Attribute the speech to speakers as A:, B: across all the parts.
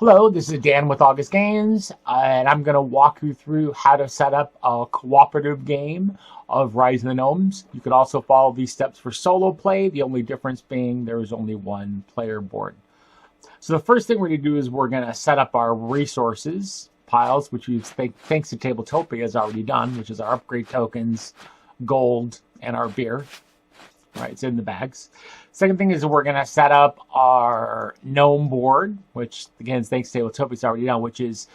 A: Hello, this is Dan with August Games, and I'm going to walk you through how to set up a cooperative game of Rise of the Gnomes. You could also follow these steps for solo play, the only difference being there is only one player board. So the first thing we're going to do is we're going to set up our resources piles, which we've, thanks to Tabletopia, has already done, which is our upgrade tokens, gold, and our beer. All right, it's in the bags. Second thing is we're going to set up our gnome board, which, again, thanks to Tabletopia, already done, which is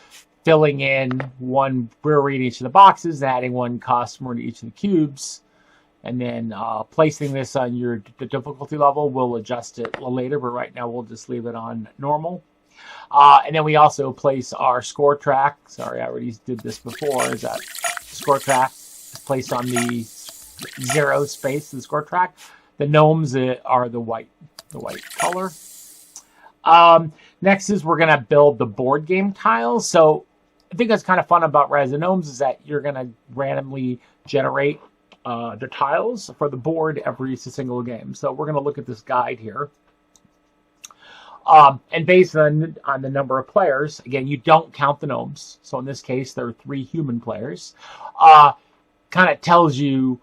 A: filling in one brewery in each of the boxes, adding one customer to each of the cubes, and then placing this on the difficulty level. We'll adjust it later, but right now we'll just leave it on normal. And then we also place our score track. Sorry, I already did this before. Is that score track is placed on the 0 space of the score track. The gnomes are the white color. Next is we're going to build the board game tiles. So I think that's kind of fun about Rise of the Gnomes is that you're going to randomly generate the tiles for the board every single game. So we're going to look at this guide here. And based on the number of players, again, you don't count the gnomes. So in this case, there are 3 human players. Kind of tells you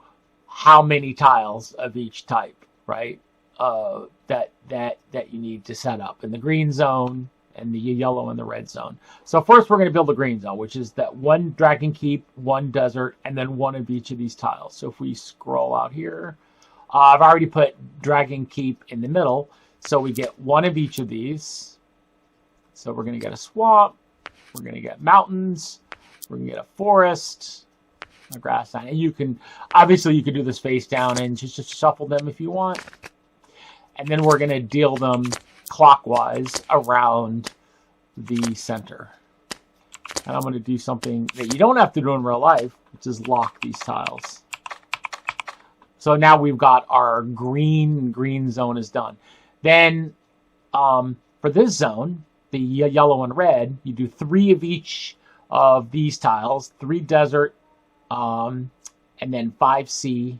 A: how many tiles of each type, right? That you need to set up in the green zone and the yellow and the red zone. So first we're going to build the green zone, which is that 1 dragon keep, 1 desert, and then 1 of each of these tiles. So if we scroll out here, I've already put dragon keep in the middle. So we get 1 of each of these. So we're going to get a swamp. We're going to get mountains. We're going to get a forest. A grassland. And you can, obviously you can do this face down and just shuffle them if you want. And then we're going to deal them clockwise around the center. And I'm going to do something that you don't have to do in real life, which is lock these tiles. So now we've got our green zone is done. Then for this zone, the yellow and red, you do 3 of each of these tiles, 3 desert, and then 5 sea,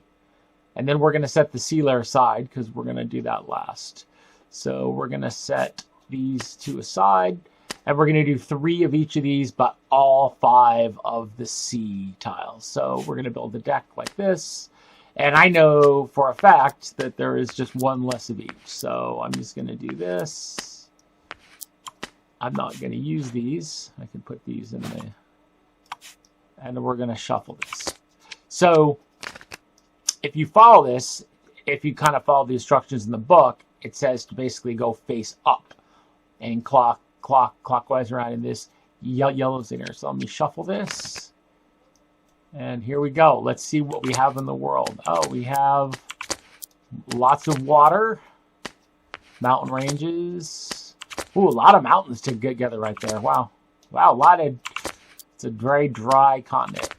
A: and then we're going to set the sea layer aside because we're going to do that last. So we're going to set these 2 aside, and we're going to do 3 of each of these, but all 5 of the sea tiles. So we're going to build a deck like this, and I know for a fact that there is just 1 less of each. So I'm just going to do this. I'm not going to use these. I can put these in the, and we're going to shuffle this. So if you follow this, if you kind of follow the instructions in the book, it says to basically go face up and clockwise around in this yellow's in here. So let me shuffle this. And here we go. Let's see what we have in the world. Oh, we have lots of water, mountain ranges. Ooh, a lot of mountains to get together right there. Wow. Wow, a lot of, it's a very dry continent.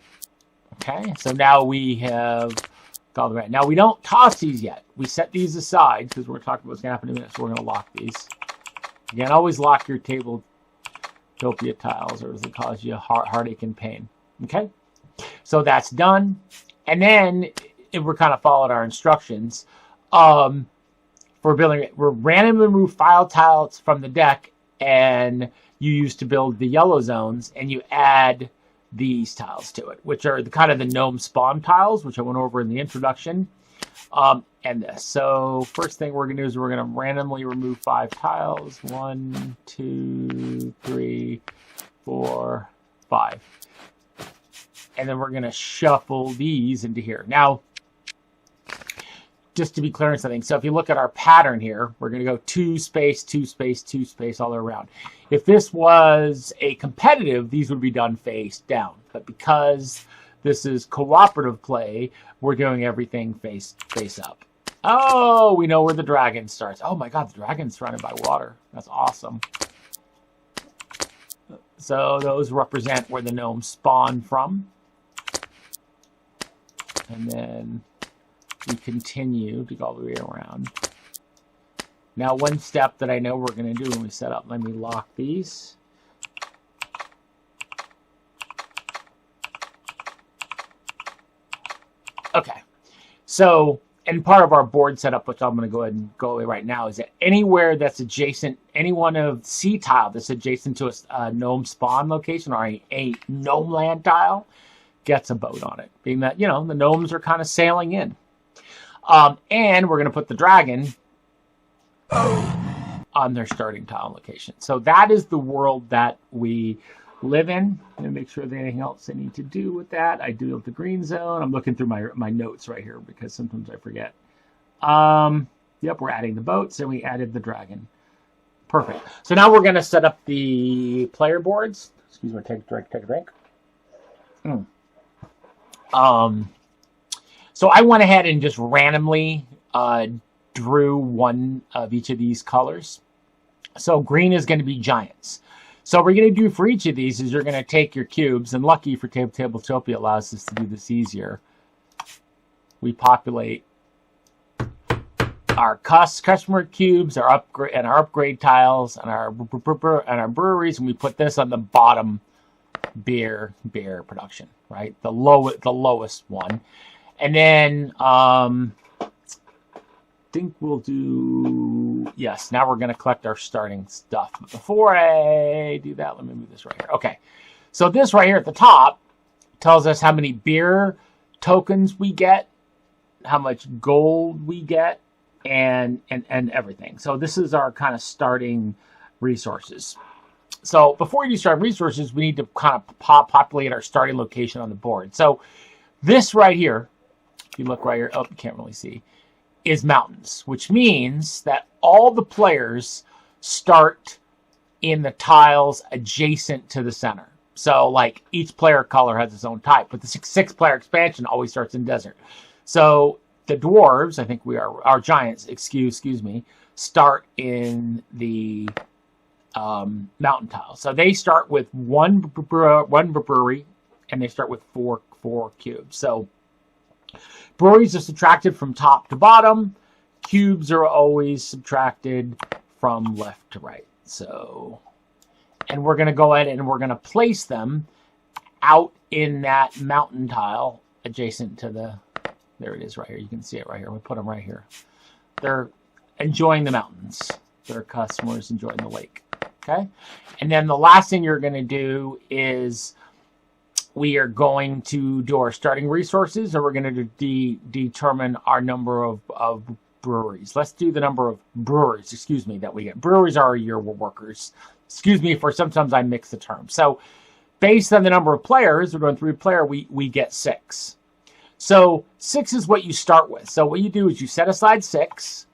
A: Okay, so now we have got the red. Now we don't toss these yet. We set these aside because we're talking about what's going to happen in a minute. So we're going to lock these. Again, always lock your Tabletopia tiles or it'll cause you heartache and pain. Okay, so that's done. And then if we're kind of followed our instructions. For building, we're randomly remove file tiles from the deck, and you use to build the yellow zones, and you add these tiles to it, which are the kind of the gnome spawn tiles, which I went over in the introduction, and this. So first thing we're going to do is we're going to randomly remove 5 tiles. 1, 2, 3, 4, 5. And then we're going to shuffle these into here. Now, just to be clear on something, so if you look at our pattern here, we're going to go 2 space, 2 space, 2 space all the way around. If this was a competitive, these would be done face down. But because this is cooperative play, we're doing everything face up. Oh, we know where the dragon starts. Oh my God, the dragon's surrounded by water. That's awesome. So those represent where the gnomes spawn from. And then we continue to go all the way around. Now, one step that I know we're going to do when we set up, let me lock these. Okay, so and part of our board setup, which I'm going to go ahead and go away right now, is that anywhere that's adjacent, any one of C tile that's adjacent to a gnome spawn location or a gnome land tile gets a boat on it, being that, you know, the gnomes are kind of sailing in. And we're going to put the dragon on their starting tile location. So that is the world that we live in. And make sure there's anything else I need to do with that. I do have the green zone. I'm looking through my notes right here because sometimes I forget. Yep, we're adding the boats and we added the dragon. Perfect. So now we're going to set up the player boards. Excuse me, take a drink. So I went ahead and just randomly drew one of each of these colors. So green is going to be giants. So what we're going to do for each of these is you're going to take your cubes, and lucky for Tabletopia allows us to do this easier. We populate our customer cubes, our upgrade tiles, and our breweries, and we put this on the bottom beer production, right? The lowest one, and then think we'll do, yes, now we're going to collect our starting stuff. But before I do that, let me move this right here. Okay, so this right here at the top tells us how many beer tokens we get, how much gold we get, and everything. So this is our kind of starting resources. So before you start resources, we need to kind of populate our starting location on the board. So this right here, if you look right here, oh, you can't really see, is mountains, which means that all the players start in the tiles adjacent to the center. So like each player color has its own type, but the six-player expansion always starts in desert. So the dwarves, I think we are, our giants, excuse me, start in the mountain tile. So they start with one brewery, and they start with four cubes. So breweries are subtracted from top to bottom. Cubes are always subtracted from left to right. So, and we're going to go ahead and we're going to place them out in that mountain tile adjacent to the, there it is right here. You can see it right here. We put them right here. They're enjoying the mountains. Their customers enjoying the lake. Okay. And then the last thing you're going to do is we are going to do our starting resources, and we're going to determine our number of breweries. Let's do the number of brewers, that we get. Breweries are your workers. Excuse me for sometimes I mix the terms. So based on the number of players, we're doing 3-player, we get 6. So 6 is what you start with. So what you do is you set aside 6,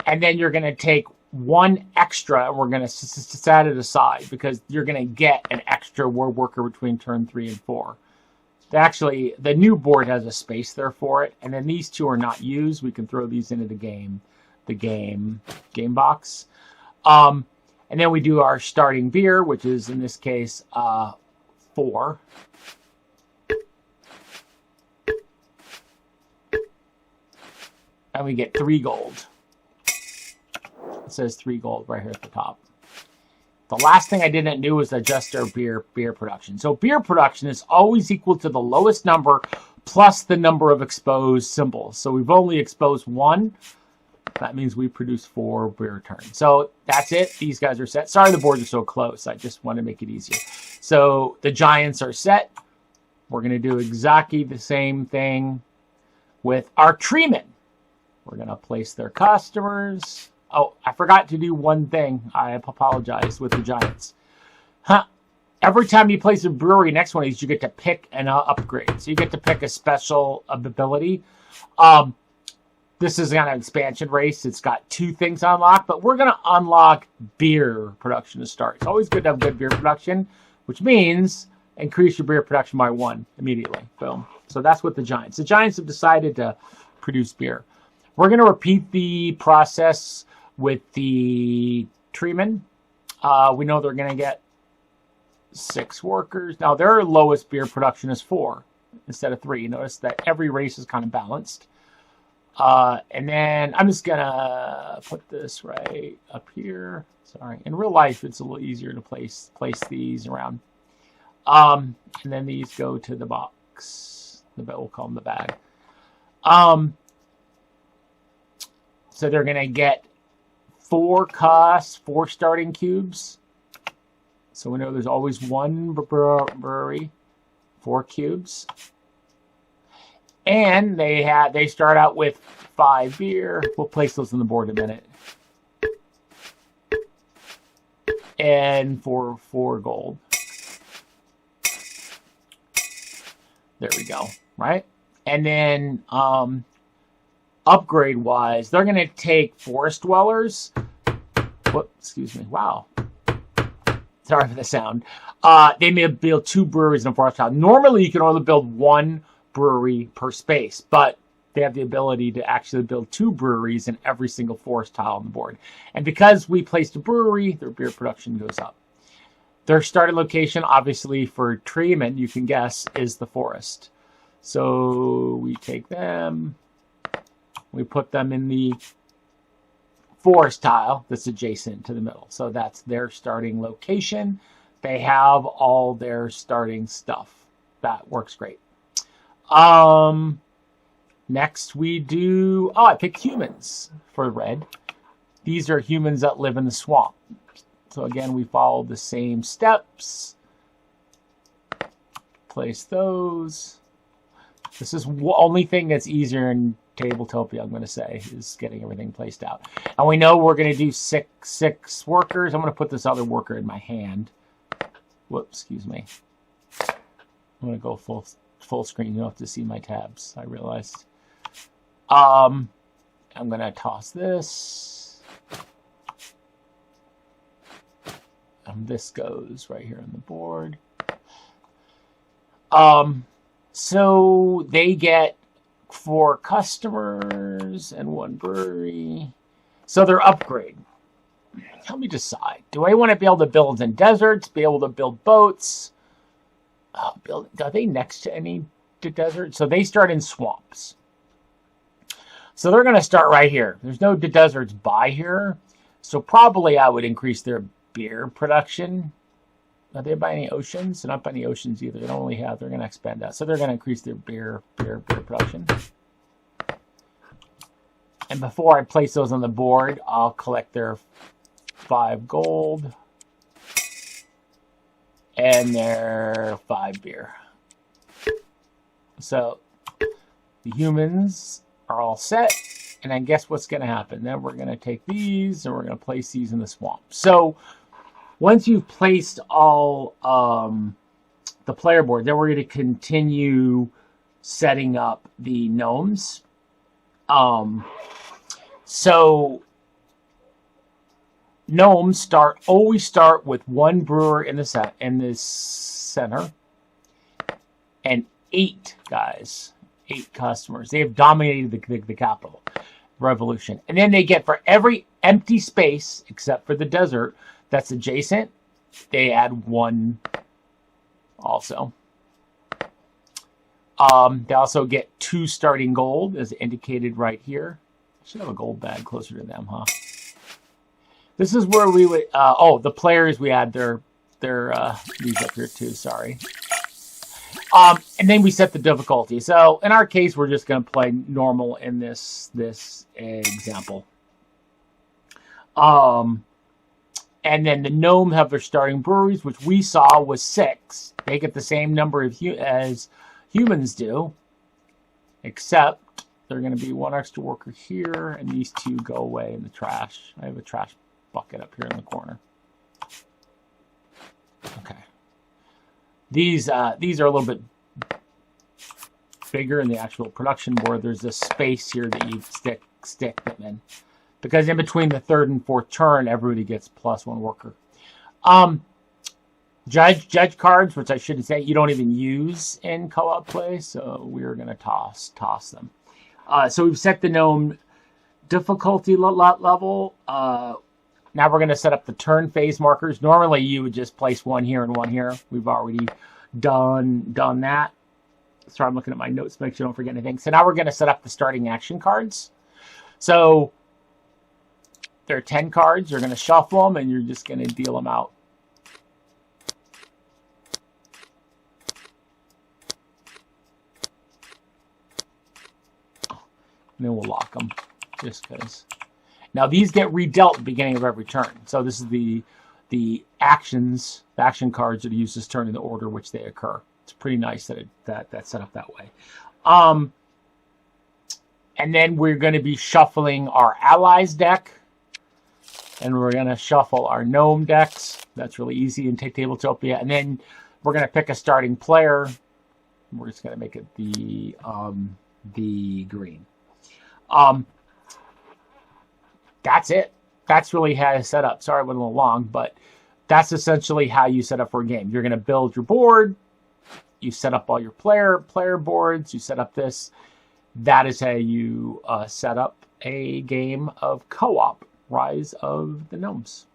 A: and then you're going to take 1 extra, and we're going to set it aside because you're going to get an extra worker between turn 3 and 4. Actually, the new board has a space there for it, and then these 2 are not used. We can throw these into the game box. And then we do our starting beer, which is in this case 4. And we get 3 gold. It says 3 gold right here at the top. The last thing I didn't do was adjust our beer production. So beer production is always equal to the lowest number plus the number of exposed symbols. So we've only exposed 1. That means we produce 4 beer turns. So that's it. These guys are set. Sorry the boards are so close. I just want to make it easier. So the giants are set. We're going to do exactly the same thing with our treemen. We're going to place their customers. Oh, I forgot to do one thing. I apologize with the giants. Every time you place a brewery next one of these, you get to pick an upgrade. So you get to pick a special ability. This is an expansion race. It's got 2 things unlocked, but we're going to unlock beer production to start. It's always good to have good beer production, which means increase your beer production by 1 immediately. Boom. So that's what the giants have decided to produce beer. We're going to repeat the process with the treemen. We know they're going to get 6 workers. Now, their lowest beer production is 4 instead of 3. You notice that every race is kind of balanced. And then I'm just going to put this right up here. Sorry. In real life, it's a little easier to place these around. And then these go to the box. We'll call them the bag. So they're going to get 4 starting cubes. So we know there's always one brewery, 4 cubes. And they start out with 5 beer. We'll place those on the board in a minute. And for 4 gold. There we go, right? And then upgrade wise, they're going to take forest dwellers. Whoop, excuse me. Wow. Sorry for the sound. They may build 2 breweries in a forest tile. Normally, you can only build 1 brewery per space, but they have the ability to actually build 2 breweries in every single forest tile on the board. And because we placed a brewery, their beer production goes up. Their starting location, obviously, for treatment, you can guess, is the forest. So we take them, we put them in the forest tile that's adjacent to the middle. So that's their starting location. They have all their starting stuff. That works great. Next we do, I picked humans for red. These are humans that live in the swamp. So again, we follow the same steps. Place those. This is the only thing that's easier in Tabletopia, I'm going to say, is getting everything placed out. And we know we're going to do six workers. I'm going to put this other worker in my hand. Whoops, excuse me. I'm going to go full screen. You don't have to see my tabs, I realized. I'm going to toss this. And this goes right here on the board. So they get 4 customers and 1 brewery. So their upgrade. Help me decide. Do I want to be able to build in deserts, be able to build boats? Are they next to any desert? So they start in swamps. So they're going to start right here. There's no deserts by here. So probably I would increase their beer production. Are they by any oceans? They're not by any oceans either. They don't really have. They're going to expand that. So they're going to increase their beer production. And before I place those on the board, I'll collect their 5 gold and their 5 beer. So the humans are all set. And then guess what's going to happen? Then we're going to take these and we're going to place these in the swamp. So once you've placed all the player board, then we're going to continue setting up the gnomes. So gnomes always start with 1 brewer in this center and 8 guys, 8 customers. They have dominated the capital revolution, and then they get, for every empty space except for the desert that's adjacent, they add 1 also. They also get 2 starting gold, as indicated right here. I should have a gold bag closer to them, huh? This is where we would, the players, we add their these up here too, sorry. And then we set the difficulty. So in our case, we're just going to play normal in this example. And then the gnome have their starting breweries, which we saw was 6. They get the same number as humans do, except they're going to be 1 extra worker here, and these 2 go away in the trash. I have a trash bucket up here in the corner. Okay. These are a little bit bigger in the actual production board. There's a space here that you stick them in. Because in between the 3rd and 4th turn, everybody gets +1 worker. Judge cards, which I shouldn't say, you don't even use in co-op play, so we're going to toss them. So we've set the gnome difficulty level. Now we're going to set up the turn phase markers. Normally you would just place 1 here and 1 here. We've already done that. So I'm looking at my notes to make sure I don't forget anything. So now we're going to set up the starting action cards. So there are 10 cards. You're going to shuffle them, and you're just going to deal them out. And then we'll lock them, just because. Now these get redealt at the beginning of every turn. So this is the actions, the action cards that are used this turn in the order which they occur. It's pretty nice that that's set up that way. And then we're going to be shuffling our allies deck. And we're going to shuffle our gnome decks. That's really easy in Tabletopia. And then we're going to pick a starting player. We're just going to make it the green. That's it. That's really how it's set up. Sorry, I went a little long, but that's essentially how you set up for a game. You're going to build your board. You set up all your player boards. You set up this. That is how you set up a game of co-op Rise of the Gnomes.